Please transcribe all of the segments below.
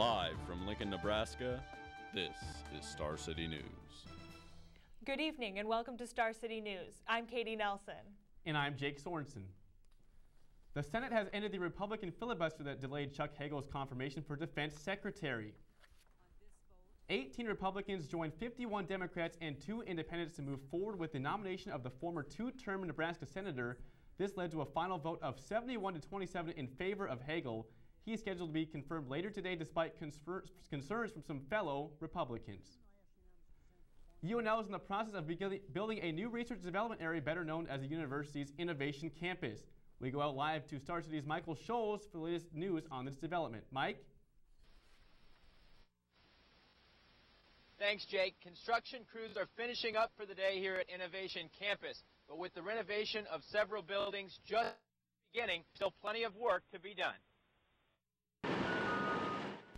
Live from Lincoln, Nebraska, this is Star City News. Good evening and welcome to Star City News. I'm Katie Nelson. And I'm Jake Sorensen. The Senate has ended the Republican filibuster that delayed Chuck Hagel's confirmation for Defense Secretary. 18 Republicans joined 51 Democrats and 2 independents to move forward with the nomination of the former 2-term Nebraska senator. This led to a final vote of 71 to 27 in favor of Hagel. He is scheduled to be confirmed later today despite concerns from some fellow Republicans. UNL is in the process of building a new research development area better known as the university's Innovation Campus. We go out live to Star City's Michael Sholes for the latest news on this development. Mike? Thanks, Jake. Construction crews are finishing up for the day here at Innovation Campus. But with the renovation of several buildings just beginning, still plenty of work to be done.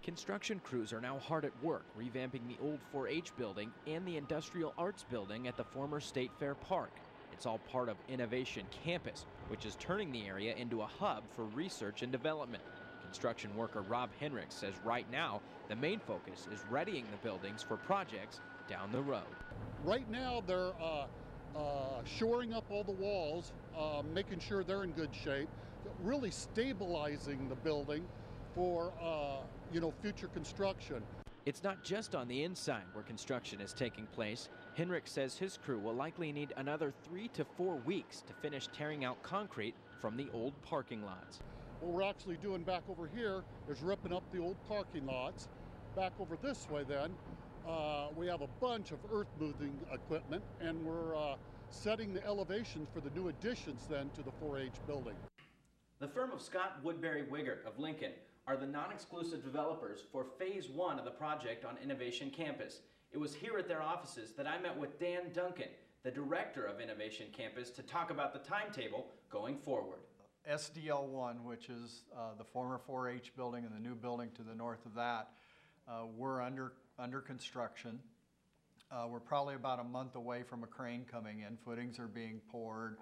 Construction crews are now hard at work revamping the old 4-H building and the Industrial Arts building at the former State Fair Park. It's all part of Innovation Campus, which is turning the area into a hub for research and development. Construction worker Rob Henricks says right now the main focus is readying the buildings for projects down the road. Right now they're shoring up all the walls, making sure they're in good shape, really stabilizing the building for future construction. It's not just on the inside where construction is taking place. Henricks says his crew will likely need another 3 to 4 weeks to finish tearing out concrete from the old parking lots. What we're actually doing back over here is ripping up the old parking lots. Back over this way then, we have a bunch of earth-moving equipment, and we're setting the elevations for the new additions then to the 4-H building. The firm of Scott Woodbury Wiggert of Lincoln are the non-exclusive developers for Phase 1 of the project on Innovation Campus. It was here at their offices that I met with Dan Duncan, the director of Innovation Campus, to talk about the timetable going forward. SDL1, which is the former 4-H building and the new building to the north of that, we're under construction. We're probably about a month away from a crane coming in. Footings are being poured,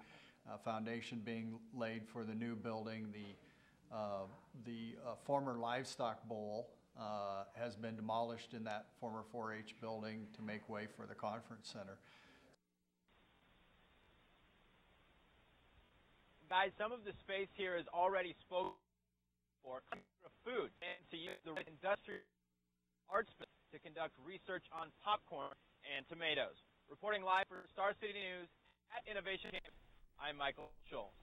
foundation being laid for the new building. The former livestock bowl has been demolished in that former 4-H building to make way for the conference center. Guys, some of the space here is already spoken for food and to use the Industrial Arts to conduct research on popcorn and tomatoes. Reporting live for Star City News at Innovation Campus, I'm Michael Sholes.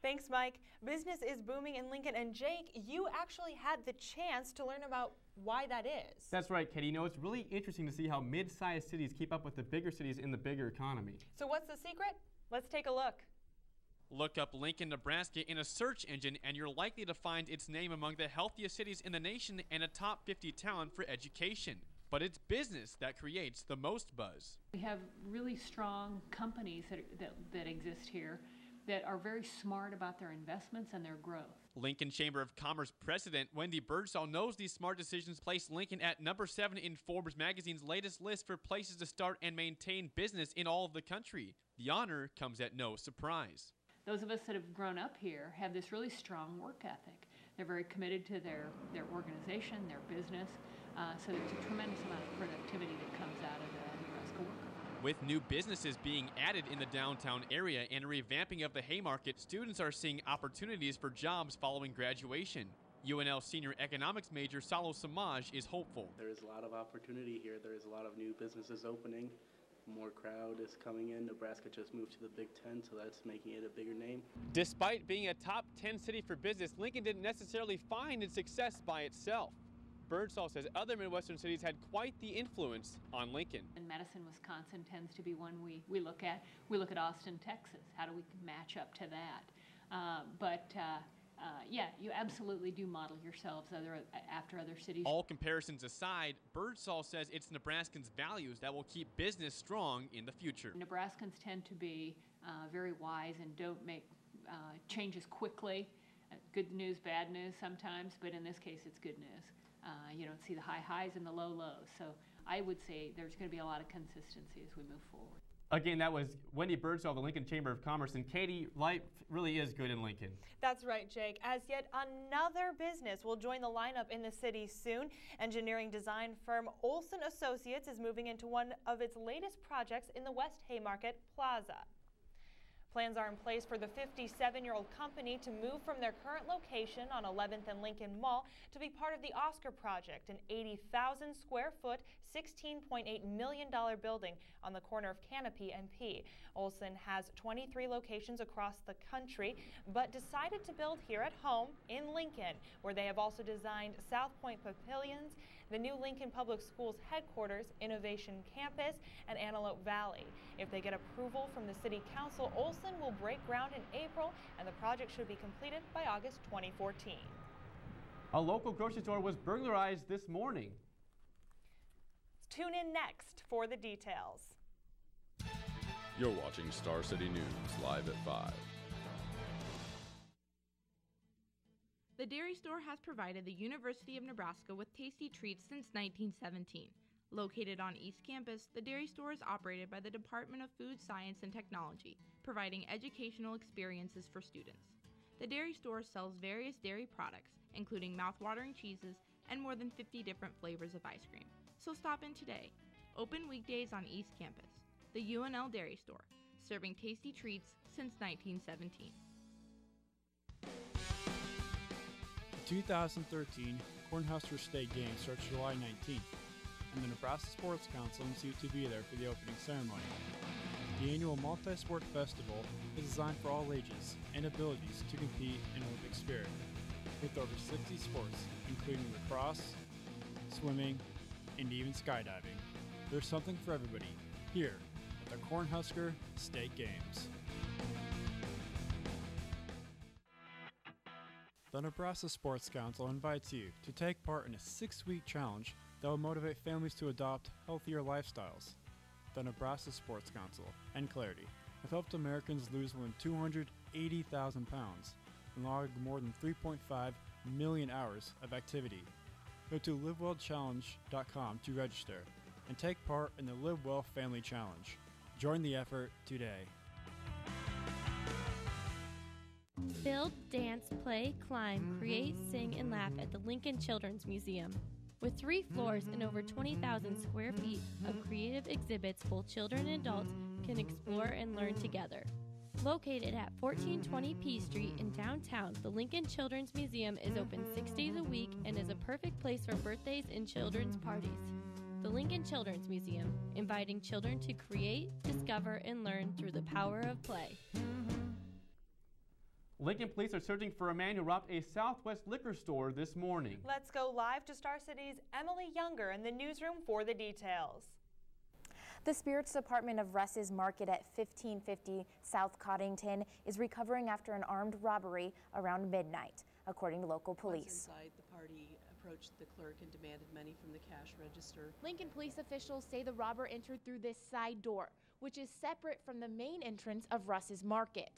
Thanks, Mike. Business is booming in Lincoln, and Jake, you actually had the chance to learn about why that is. That's right, Katie. It's really interesting to see how mid-sized cities keep up with the bigger cities in the bigger economy. So what's the secret? Let's take a look. Look up Lincoln, Nebraska in a search engine and you're likely to find its name among the healthiest cities in the nation and a top 50 town for education. But it's business that creates the most buzz. We have really strong companies that exist here that are very smart about their investments and their growth. Lincoln Chamber of Commerce President Wendy Birdsall knows these smart decisions place Lincoln at number 7 in Forbes magazine's latest list for places to start and maintain business in all of the country. The honor comes at no surprise. Those of us that have grown up here have this really strong work ethic. They're very committed to their organization, their business, so there's a tremendous amount of productivity that comes out of the Nebraska worker. With new businesses being added in the downtown area and a revamping of the Haymarket, students are seeing opportunities for jobs following graduation. UNL senior economics major Salo Samaj is hopeful. There is a lot of opportunity here. There is a lot of new businesses opening. More crowd is coming in. Nebraska just moved to the Big Ten, so that's making it a bigger name. Despite being a top 10 city for business, Lincoln didn't necessarily find its success by itself. Birdsall says other Midwestern cities had quite the influence on Lincoln. And Madison, Wisconsin tends to be one we look at. We look at Austin, Texas. How do we match up to that? Yeah, you absolutely do model yourselves after other cities. All comparisons aside, Birdsall says it's Nebraskans' values that will keep business strong in the future. Nebraskans tend to be very wise and don't make changes quickly. Good news, bad news sometimes, but in this case it's good news. You don't see the high highs and the low lows. So I would say there's going to be a lot of consistency as we move forward. Again, that was Wendy Birdsall of the Lincoln Chamber of Commerce. And Katie, life really is good in Lincoln. That's right, Jake. As yet another business will join the lineup in the city soon. Engineering design firm Olsen Associates is moving into one of its latest projects in the West Haymarket Plaza. Plans are in place for the 57-year-old company to move from their current location on 11th and Lincoln Mall to be part of the Oscar Project, an 80,000 square foot, $16.8 million building on the corner of Canopy and P. Olsen has 23 locations across the country, but decided to build here at home in Lincoln, where they have also designed South Point Pavilions, the new Lincoln Public Schools headquarters, Innovation Campus, and Antelope Valley. If they get approval from the City Council, Olsen will break ground in April, and the project should be completed by August 2014. A local grocery store was burglarized this morning. Tune in next for the details. You're watching Star City News live at 5. The dairy store has provided the University of Nebraska with tasty treats since 1917. Located on East Campus, the dairy store is operated by the Department of Food Science and Technology, providing educational experiences for students. The dairy store sells various dairy products, including mouth-watering cheeses and more than 50 different flavors of ice cream. So stop in today. Open weekdays on East Campus. The UNL Dairy Store, serving tasty treats since 1917. The 2013 Cornhusker State Games starts July 19th, and the Nebraska Sports Council is due to be there for the opening ceremony. The annual multi-sport festival is designed for all ages and abilities to compete in Olympic spirit, with over 60 sports, including lacrosse, swimming, and even skydiving. There's something for everybody here at the Cornhusker State Games. The Nebraska Sports Council invites you to take part in a 6-week challenge that will motivate families to adopt healthier lifestyles. The Nebraska Sports Council and Clarity have helped Americans lose more than 280,000 pounds and log more than 3.5 million hours of activity. Go to livewellchallenge.com to register and take part in the Live Well Family Challenge. Join the effort today. Build, dance, play, climb, create, sing, and laugh at the Lincoln Children's Museum. With 3 floors and over 20,000 square feet of creative exhibits, both children and adults can explore and learn together. Located at 1420 P Street in downtown, the Lincoln Children's Museum is open 6 days a week and is a perfect place for birthdays and children's parties. The Lincoln Children's Museum, inviting children to create, discover, and learn through the power of play. Lincoln police are searching for a man who robbed a Southwest liquor store this morning. Let's go live to Star City's Emily Younger in the newsroom for the details. The Spirits Department of Russ's Market at 1550 South Coddington is recovering after an armed robbery around midnight, according to local police. Once inside, the party approached the clerk and demanded money from the cash register. Lincoln police officials say the robber entered through this side door, which is separate from the main entrance of Russ's Market.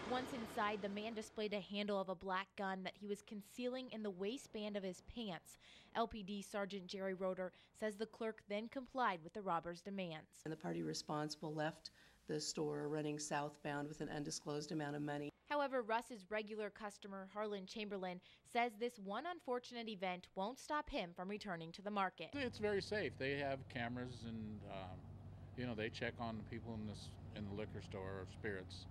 Once inside, the man displayed a handle of a black gun that he was concealing in the waistband of his pants. LPD Sergeant Jerry Roeder says the clerk then complied with the robber's demands. And the party responsible left the store running southbound with an undisclosed amount of money. However, Russ's regular customer, Harlan Chamberlain, says this one unfortunate event won't stop him from returning to the market. It's very safe. They have cameras and, they check on people in the liquor store or spirits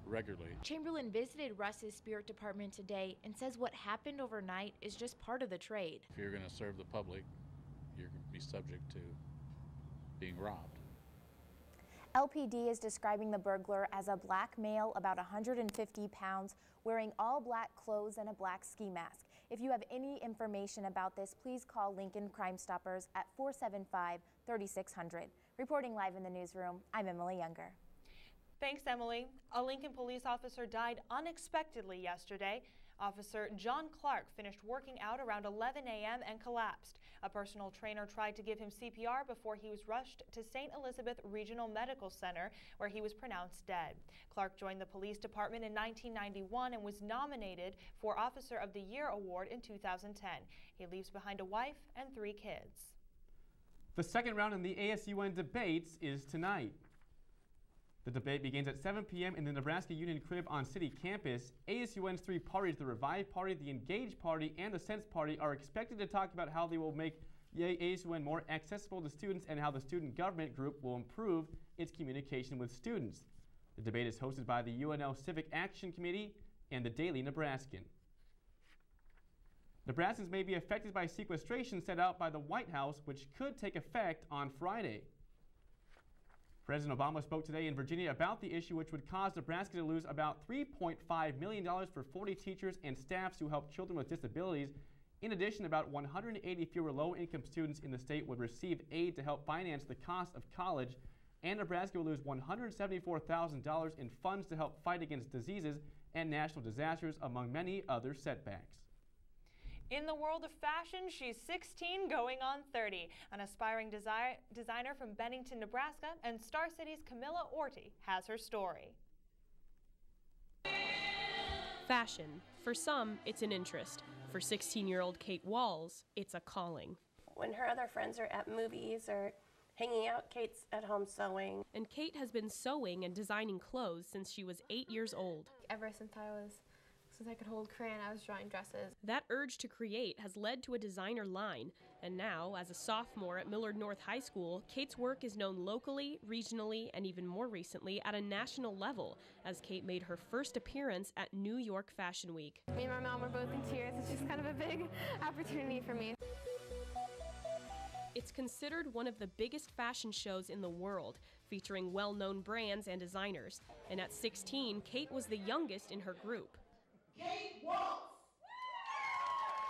regularly. Chamberlain visited Russ's Spirit Department today and says what happened overnight is just part of the trade. If you're going to serve the public, you're going to be subject to being robbed. LPD is describing the burglar as a black male about 150 pounds, wearing all black clothes and a black ski mask. If you have any information about this, please call Lincoln Crime Stoppers at 475-3600. Reporting live in the newsroom, I'm Emily Younger. Thanks, Emily. A Lincoln police officer died unexpectedly yesterday. Officer John Clark finished working out around 11 a.m. and collapsed. A personal trainer tried to give him CPR before he was rushed to St. Elizabeth Regional Medical Center, where he was pronounced dead. Clark joined the police department in 1991 and was nominated for Officer of the Year award in 2010. He leaves behind a wife and 3 kids. The second round in the ASUN debates is tonight. The debate begins at 7 p.m. in the Nebraska Union Crib on City campus. ASUN's three parties, the Revive Party, the Engage Party, and the Sense Party, are expected to talk about how they will make ASUN more accessible to students and how the student government group will improve its communication with students. The debate is hosted by the UNL Civic Action Committee and the Daily Nebraskan. Nebraskans may be affected by sequestration set out by the White House, which could take effect on Friday. President Obama spoke today in Virginia about the issue, which would cause Nebraska to lose about $3.5 million for 40 teachers and staffs who help children with disabilities. In addition, about 180 fewer low-income students in the state would receive aid to help finance the cost of college, and Nebraska will lose $174,000 in funds to help fight against diseases and national disasters, among many other setbacks. In the world of fashion, she's 16 going on 30. An aspiring designer from Bennington, Nebraska, and Star City's Camilla Orty has her story. Fashion. For some, it's an interest. For 16-year-old Kate Walls, it's a calling. When her other friends are at movies or hanging out, Kate's at home sewing. And Kate has been sewing and designing clothes since she was 8 years old. Ever since I could hold crayon, I was drawing dresses. That urge to create has led to a designer line, and now, as a sophomore at Millard North High School, Kate's work is known locally, regionally, and even more recently at a national level, as Kate made her first appearance at New York Fashion Week. Me and my mom were both in tears. It's just kind of a big opportunity for me. It's considered one of the biggest fashion shows in the world, featuring well-known brands and designers. And at 16, Kate was the youngest in her group. Kate Walls!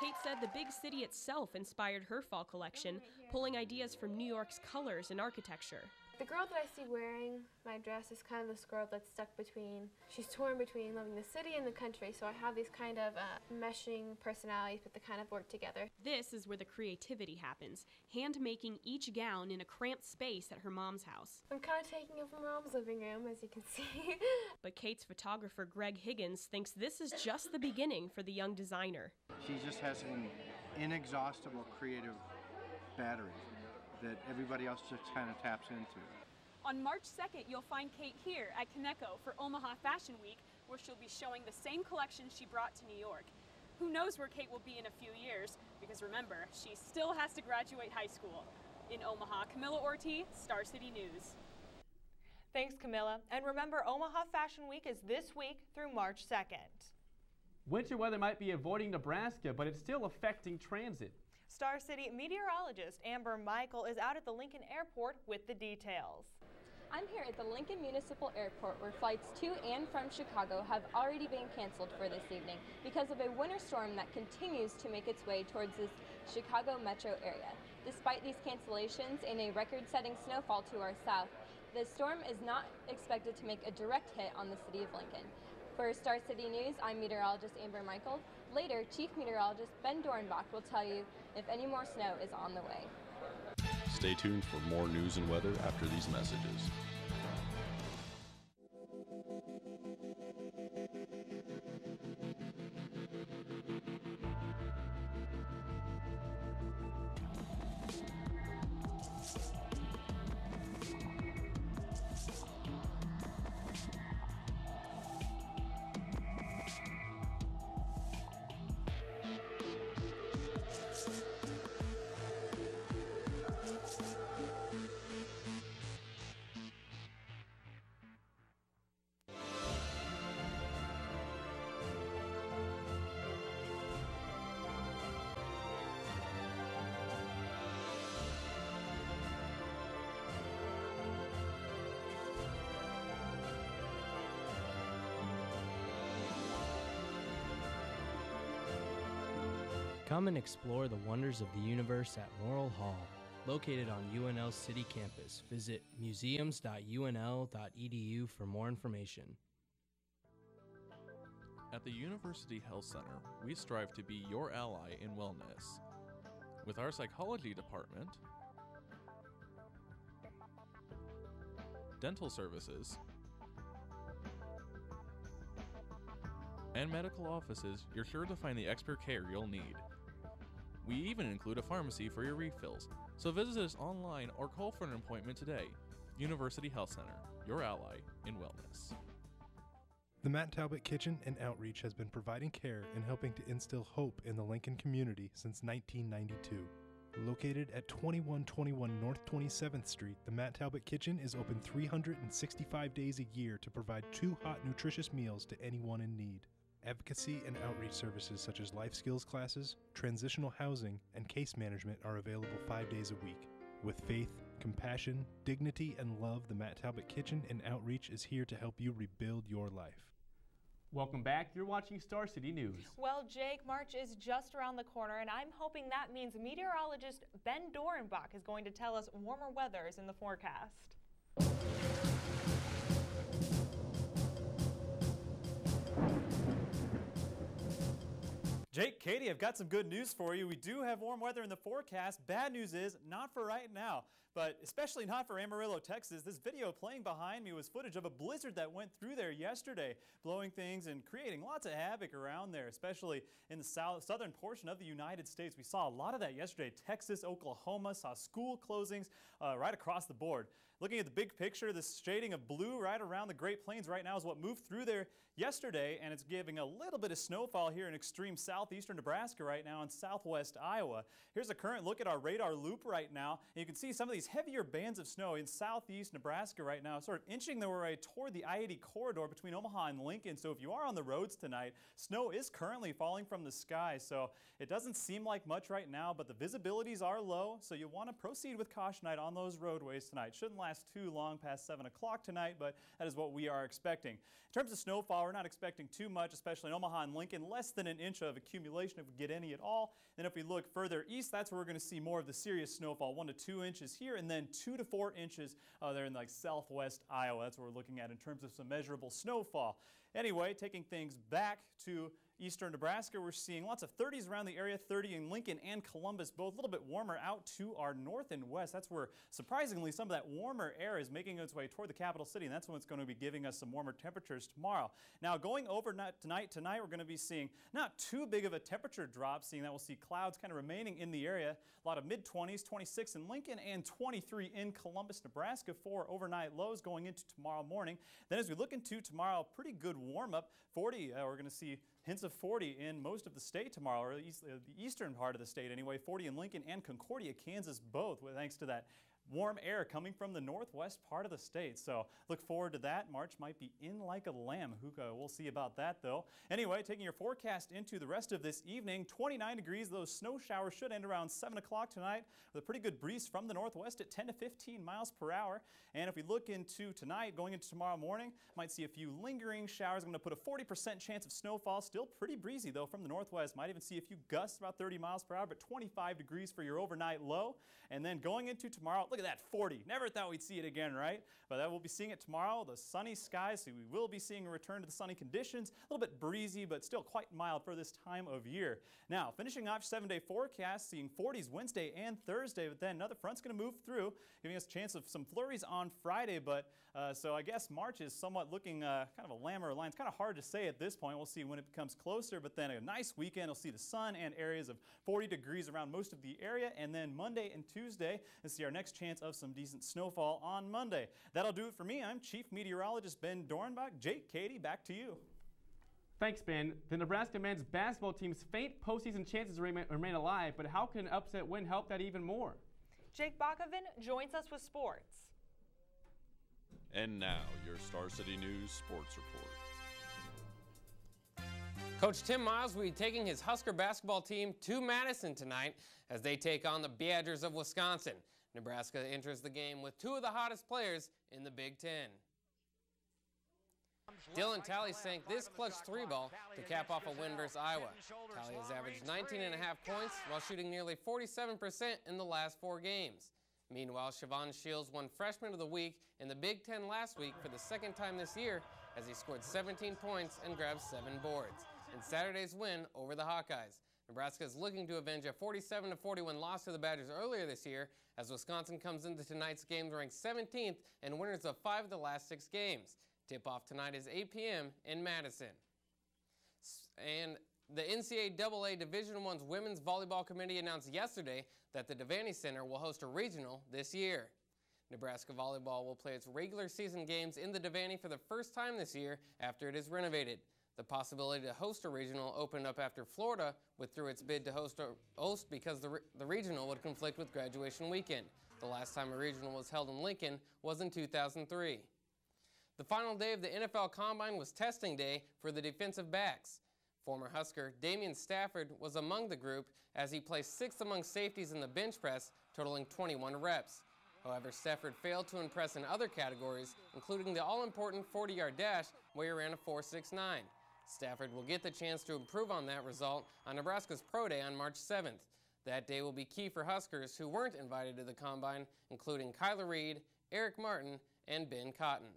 Kate said the big city itself inspired her fall collection, pulling ideas from New York's colors and architecture. The girl that I see wearing my dress is kind of this girl that's stuck between, she's torn between loving the city and the country, so I have these kind of meshing personalities but they kind of work together. This is where the creativity happens, hand-making each gown in a cramped space at her mom's house. I'm kind of taking it from mom's living room, as you can see. But Kate's photographer Greg Higgins thinks this is just the beginning for the young designer. She just has an inexhaustible creative battery that everybody else just kind of taps into. On March 2nd, you'll find Kate here at Kaneko for Omaha Fashion Week, where she'll be showing the same collection she brought to New York. Who knows where Kate will be in a few years, because remember, she still has to graduate high school. In Omaha, Camilla Orty, Star City News. Thanks, Camilla. And remember, Omaha Fashion Week is this week through March 2nd. Winter weather might be avoiding Nebraska, but it's still affecting transit. Star City meteorologist Amber Michael is out at the Lincoln Airport with the details. I'm here at the Lincoln Municipal Airport where flights to and from Chicago have already been canceled for this evening because of a winter storm that continues to make its way towards this Chicago metro area. Despite these cancellations and a record-setting snowfall to our south, the storm is not expected to make a direct hit on the city of Lincoln. For Star City News, I'm meteorologist Amber Michael. Later, Chief Meteorologist Ben Dornbach will tell you if any more snow is on the way. Stay tuned for more news and weather after these messages. Come and explore the wonders of the universe at Morrill Hall. Located on UNL's city campus, visit museums.unl.edu for more information. At the University Health Center, we strive to be your ally in wellness. With our psychology department, dental services, and medical offices, you're sure to find the expert care you'll need. We even include a pharmacy for your refills, so visit us online or call for an appointment today. University Health Center, your ally in wellness. The Matt Talbot Kitchen and Outreach has been providing care and helping to instill hope in the Lincoln community since 1992. Located at 2121 North 27th Street, the Matt Talbot Kitchen is open 365 days a year to provide 2 hot, nutritious meals to anyone in need. Advocacy and outreach services such as life skills classes, transitional housing, and case management are available 5 days a week. With faith, compassion, dignity, and love, the Matt Talbot Kitchen and Outreach is here to help you rebuild your life. Welcome back. You're watching Star City News. Well, Jake, March is just around the corner, and I'm hoping that means meteorologist Ben Dorenbach is going to tell us warmer weathers in the forecast. Jake, Katie, I've got some good news for you. We do have warm weather in the forecast. Bad news is, not for right now, but especially not for Amarillo, Texas. This video playing behind me was footage of a blizzard that went through there yesterday, blowing things and creating lots of havoc around there, especially in the southern portion of the United States. We saw a lot of that yesterday. Texas, Oklahoma, saw school closings right across the board. Looking at the big picture, this shading of blue right around the Great Plains right now is what moved through there yesterday, and it's giving a little bit of snowfall here in extreme southeastern Nebraska right now and southwest Iowa. Here's a current look at our radar loop right now, and you can see some of these heavier bands of snow in southeast Nebraska right now, sort of inching their way toward the I-80 corridor between Omaha and Lincoln. So if you are on the roads tonight, snow is currently falling from the sky, so it doesn't seem like much right now, but the visibilities are low, so you want to proceed with caution on those roadways tonight. Shouldn't last too long past 7 o'clock tonight, but that is what we are expecting. In terms of snowfall, we're not expecting too much, especially in Omaha and Lincoln, less than an inch of accumulation if we get any at all. Then if we look further east, that's where we're going to see more of the serious snowfall, 1 to 2 inches here, and then 2 to 4 inches there in like southwest Iowa. That's what we're looking at in terms of some measurable snowfall. Anyway, taking things back to eastern Nebraska, we're seeing lots of 30s around the area, 30 in Lincoln and Columbus, both a little bit warmer out to our north and west. That's where, surprisingly, some of that warmer air is making its way toward the capital city, and that's what's going to be giving us some warmer temperatures tomorrow. Now, going over tonight, we're going to be seeing not too big of a temperature drop, seeing that we'll see clouds kind of remaining in the area. A lot of mid-20s, 26 in Lincoln and 23 in Columbus, Nebraska for overnight lows going into tomorrow morning. Then as we look into tomorrow, pretty good warm-up, 40. We're going to see hints of 40 in most of the state tomorrow, or the eastern part of the state anyway, 40 in Lincoln and Concordia, Kansas both, thanks to that warm air coming from the northwest part of the state. So look forward to that. March might be in like a lamb. We'll see about that though. Anyway, taking your forecast into the rest of this evening, 29 degrees. Those snow showers should end around 7 o'clock tonight with a pretty good breeze from the northwest at 10 to 15 miles per hour. And if we look into tonight, going into tomorrow morning, might see a few lingering showers. I'm going to put a 40% chance of snowfall. Still pretty breezy though from the northwest. Might even see a few gusts about 30 miles per hour, but 25 degrees for your overnight low. And then going into tomorrow, look at that, 40. Never thought we'd see it again, right? But that we'll be seeing it tomorrow. The sunny skies, so we will be seeing a return to the sunny conditions. A little bit breezy, but still quite mild for this time of year. Now, finishing off 7-day forecast, seeing 40s Wednesday and Thursday, but then another front's going to move through, giving us a chance of some flurries on Friday. But so I guess March is somewhat looking kind of a lamb or a lion. It's kind of hard to say at this point. We'll see when it becomes closer, but then a nice weekend. We'll see the sun and areas of 40 degrees around most of the area, and then Monday and Tuesday, we'll see our next chance of some decent snowfall on Monday. That'll do it for me. I'm Chief Meteorologist Ben Dorenbach. Jake, Katie, back to you. Thanks, Ben. The Nebraska men's basketball team's faint postseason chances remain alive, but how can an upset win help that even more? Jake Bockoven joins us with sports. And now, your Star City News Sports Report. Coach Tim Miles will be taking his Husker basketball team to Madison tonight as they take on the Badgers of Wisconsin. Nebraska enters the game with 2 of the hottest players in the Big Ten. Dylan Talley sank this clutch 3-ball to cap off a win versus Iowa. Talley has averaged 19.5 points while shooting nearly 47% in the last 4 games. Meanwhile, Siobhan Shields won Freshman of the Week in the Big Ten last week for the 2nd time this year as he scored 17 points and grabbed 7 boards in Saturday's win over the Hawkeyes. Nebraska is looking to avenge a 47-41 loss to the Badgers earlier this year as Wisconsin comes into tonight's games ranked 17th and winners of 5 of the last 6 games. Tip-off tonight is 8 p.m. in Madison. And the NCAA Division I's Women's Volleyball Committee announced yesterday that the Devaney Center will host a regional this year. Nebraska volleyball will play its regular season games in the Devaney for the first time this year after it is renovated. The possibility to host a regional opened up after Florida withdrew its bid to host because the regional would conflict with graduation weekend. The last time a regional was held in Lincoln was in 2003. The final day of the NFL Combine was testing day for the defensive backs. Former Husker Damian Stafford was among the group as he placed 6th among safeties in the bench press, totaling 21 reps. However, Stafford failed to impress in other categories, including the all-important 40-yard dash, where he ran a 4.69. Stafford will get the chance to improve on that result on Nebraska's Pro Day on March 7th. That day will be key for Huskers who weren't invited to the Combine, including Kyler Reed, Eric Martin, and Ben Cotton.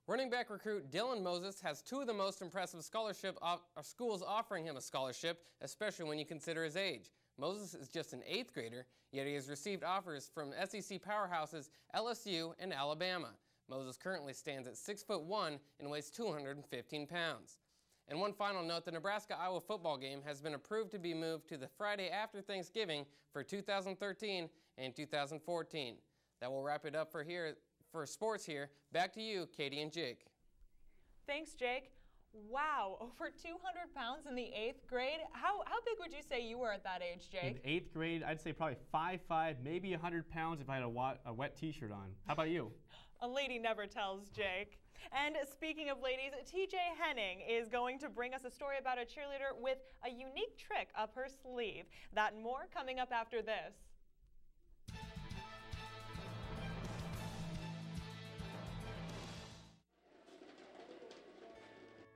Running back recruit Dylan Moses has 2 of the most impressive schools offering him a scholarship, especially when you consider his age. Moses is just an 8th grader, yet he has received offers from SEC powerhouses LSU and Alabama. Moses currently stands at 6'1" and weighs 215 pounds. And one final note, the Nebraska-Iowa football game has been approved to be moved to the Friday after Thanksgiving for 2013 and 2014. That will wrap it up for sports here. Back to you, Katie and Jake. Thanks, Jake. Wow, over 200 pounds in the 8th grade. How big would you say you were at that age, Jake? In 8th grade, I'd say probably 5'5", maybe 100 pounds if I had a wet t-shirt on. How about you? A lady never tells, Jake. And speaking of ladies, TJ Henning is going to bring us a story about a cheerleader with a unique trick up her sleeve. That and more coming up after this.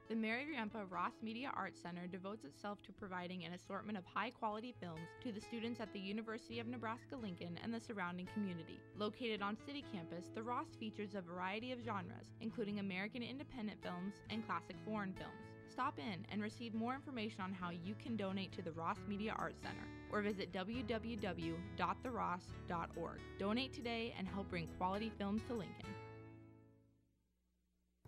The Mary Grandpa Ross Media Arts Center devotes itself to providing an assortment of high-quality films to the students at the University of Nebraska-Lincoln and the surrounding community. Located on City Campus, the Ross features a variety of genres, including American independent films and classic foreign films. Stop in and receive more information on how you can donate to the Ross Media Arts Center, or visit www.theross.org. Donate today and help bring quality films to Lincoln.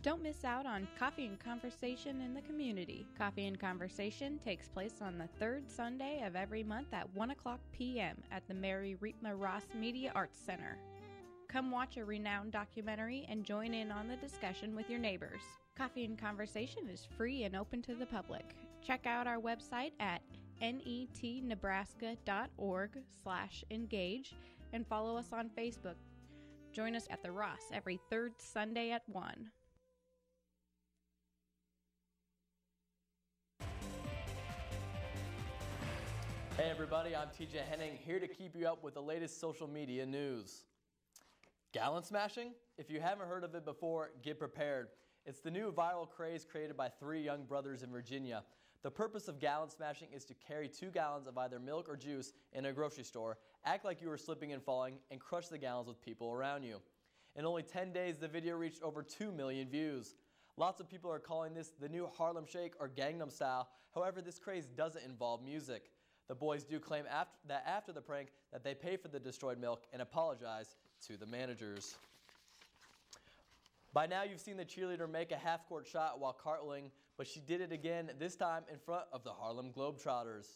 Don't miss out on Coffee and Conversation in the community. Coffee and Conversation takes place on the 3rd Sunday of every month at 1:00 p.m. at the Mary Reitma Ross Media Arts Center. Come watch a renowned documentary and join in on the discussion with your neighbors. Coffee and Conversation is free and open to the public. Check out our website at netnebraska.org/engage and follow us on Facebook. Join us at the Ross every 3rd Sunday at 1. Hey everybody, I'm TJ Henning, here to keep you up with the latest social media news. Gallon smashing? If you haven't heard of it before, get prepared. It's the new viral craze created by 3 young brothers in Virginia. The purpose of gallon smashing is to carry 2 gallons of either milk or juice in a grocery store, act like you were slipping and falling, and crush the gallons with people around you. In only 10 days, the video reached over 2 million views. Lots of people are calling this the new Harlem Shake or Gangnam Style. However, this craze doesn't involve music. The boys do claim after the prank that they pay for the destroyed milk and apologize to the managers. By now you've seen the cheerleader make a half-court shot while cartwheeling, but she did it again, this time in front of the Harlem Globetrotters.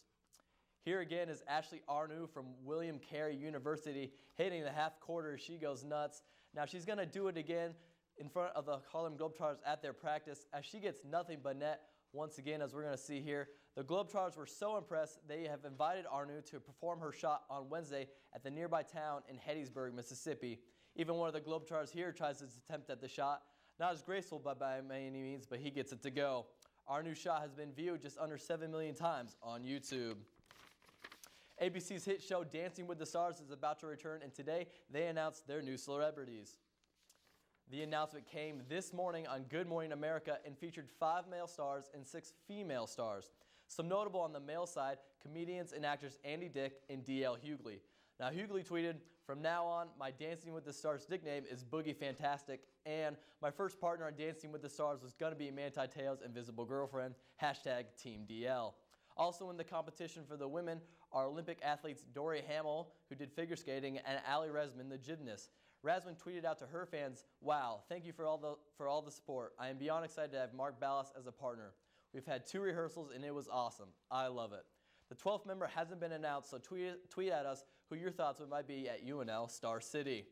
Here again is Ashley Arnu from William Carey University hitting the half-quarter. She goes nuts. Now she's going to do it again in front of the Harlem Globetrotters at their practice as she gets nothing but net. Once again, as we're going to see here, the Globetrotters were so impressed they have invited Arnu to perform her shot on Wednesday at the nearby town in Gettysburg, Mississippi. Even one of the Globetrotters here tries his attempt at the shot. Not as graceful by any means, but he gets it to go. Arnu's shot has been viewed just under 7 million times on YouTube. ABC's hit show Dancing with the Stars is about to return, and today they announced their new celebrities. The announcement came this morning on Good Morning America and featured 5 male stars and 6 female stars. Some notable on the male side, comedians and actors Andy Dick and D.L. Hughley. Now Hughley tweeted, "From now on, my Dancing with the Stars nickname is Boogie Fantastic, and my first partner on Dancing with the Stars was going to be Manti Te'o's invisible girlfriend, #TeamDL. Also in the competition for the women are Olympic athletes Dory Hamill, who did figure skating, and Ali Resman, the gymnast. Rasman tweeted out to her fans, "Wow, thank you for all the support. I am beyond excited to have Mark Ballas as a partner. We've had 2 rehearsals and it was awesome. I love it." The 12th member hasn't been announced, so tweet at us who your thoughts might be at UNL Star City.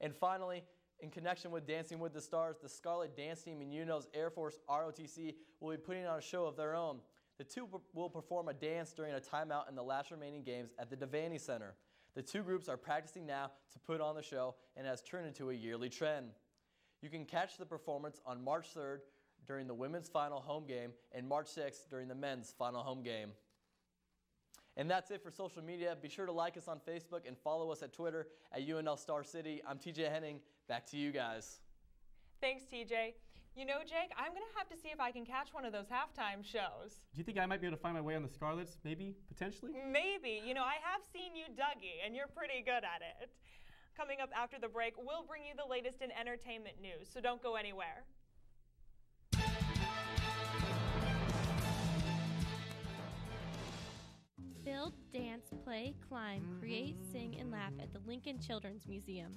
And finally, in connection with Dancing with the Stars, the Scarlet Dance Team and UNL's Air Force ROTC will be putting on a show of their own. The two will perform a dance during a timeout in the last remaining games at the Devaney Center. The two groups are practicing now to put on the show and has turned into a yearly trend. You can catch the performance on March 3rd during the women's final home game and March 6th during the men's final home game. And that's it for social media. Be sure to like us on Facebook and follow us at Twitter at UNL Star City. I'm TJ Henning. Back to you guys. Thanks, TJ. You know, Jake, I'm going to have to see if I can catch one of those halftime shows. Do you think I might be able to find my way on the Scarlets? Maybe? Potentially? Maybe. You know, I have seen you, Dougie, and you're pretty good at it. Coming up after the break, we'll bring you the latest in entertainment news, so don't go anywhere. Build, dance, play, climb, create, sing, and laugh at the Lincoln Children's Museum.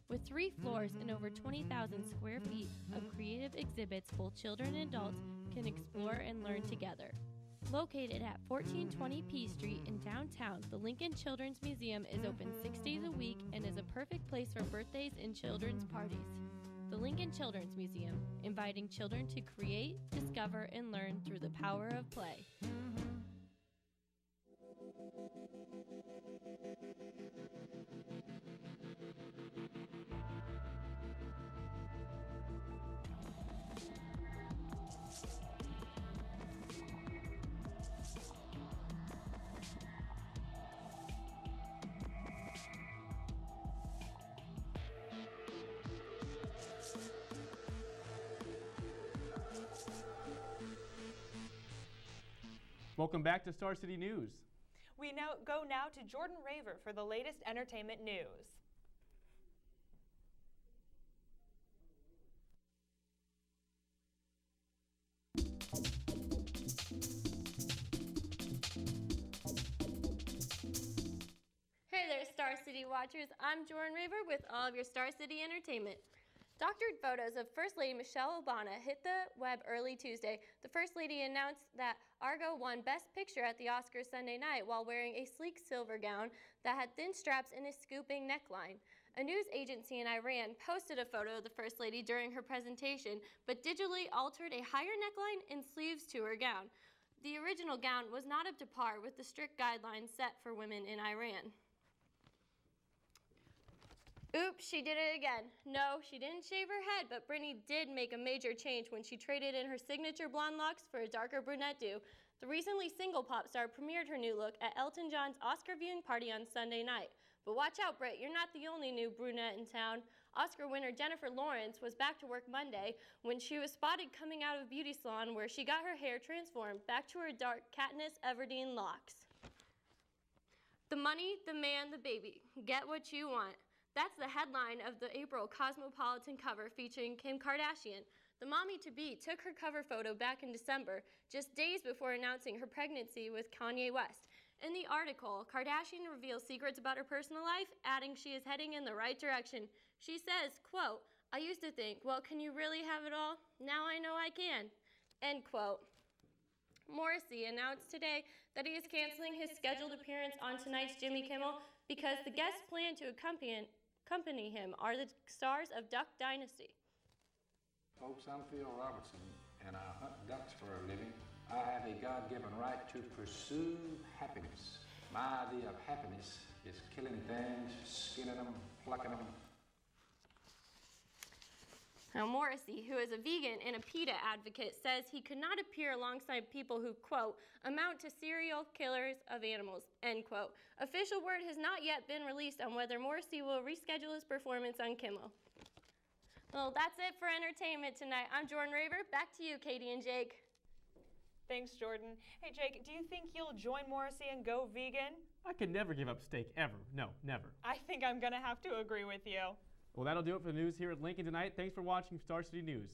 With 3 floors and over 20,000 square feet of creative exhibits, both children and adults can explore and learn together. Located at 1420 P Street in downtown, the Lincoln Children's Museum is open 6 days a week and is a perfect place for birthdays and children's parties. The Lincoln Children's Museum, inviting children to create, discover, and learn through the power of play. Welcome back to Star City News. We now go to Jordan Raver for the latest entertainment news. Hey there, Star City watchers. I'm Jordan Raver with all of your Star City entertainment. Doctored photos of First Lady Michelle Obama hit the web early Tuesday. The First Lady announced that Argo won Best Picture at the Oscars Sunday night while wearing a sleek silver gown that had thin straps and a scooping neckline. A news agency in Iran posted a photo of the First Lady during her presentation, but digitally altered a higher neckline and sleeves to her gown. The original gown was not up to par with the strict guidelines set for women in Iran. Oops, she did it again. No, she didn't shave her head, but Britney did make a major change when she traded in her signature blonde locks for a darker brunette do. The recently single pop star premiered her new look at Elton John's Oscar viewing party on Sunday night. But watch out, Britt, you're not the only new brunette in town. Oscar winner Jennifer Lawrence was back to work Monday when she was spotted coming out of a beauty salon where she got her hair transformed back to her dark Katniss Everdeen locks. The money, the man, the baby. Get what you want. That's the headline of the April Cosmopolitan cover featuring Kim Kardashian. The mommy-to-be took her cover photo back in December, just days before announcing her pregnancy with Kanye West. In the article, Kardashian reveals secrets about her personal life, adding she is heading in the right direction. She says, quote, "I used to think, well, can you really have it all? Now I know I can." End quote. Morrissey announced today that he is canceling his scheduled appearance on tonight's Jimmy Kimmel because the guests planned to accompany him are the stars of Duck Dynasty. Folks, I'm Phil Robertson, and I hunt ducks for a living. I have a God-given right to pursue happiness. My idea of happiness is killing things, skinning them, plucking them. Now, Morrissey, who is a vegan and a PETA advocate, says he could not appear alongside people who, quote, amount to serial killers of animals, end quote. Official word has not yet been released on whether Morrissey will reschedule his performance on Kimmel. Well, that's it for entertainment tonight. I'm Jordan Raver. Back to you, Katie and Jake. Thanks, Jordan. Hey, Jake, do you think you'll join Morrissey and go vegan? I could never give up steak, ever. No, never. I think I'm going to have to agree with you. Well, that'll do it for the news here at Lincoln tonight. Thanks for watching Star City News.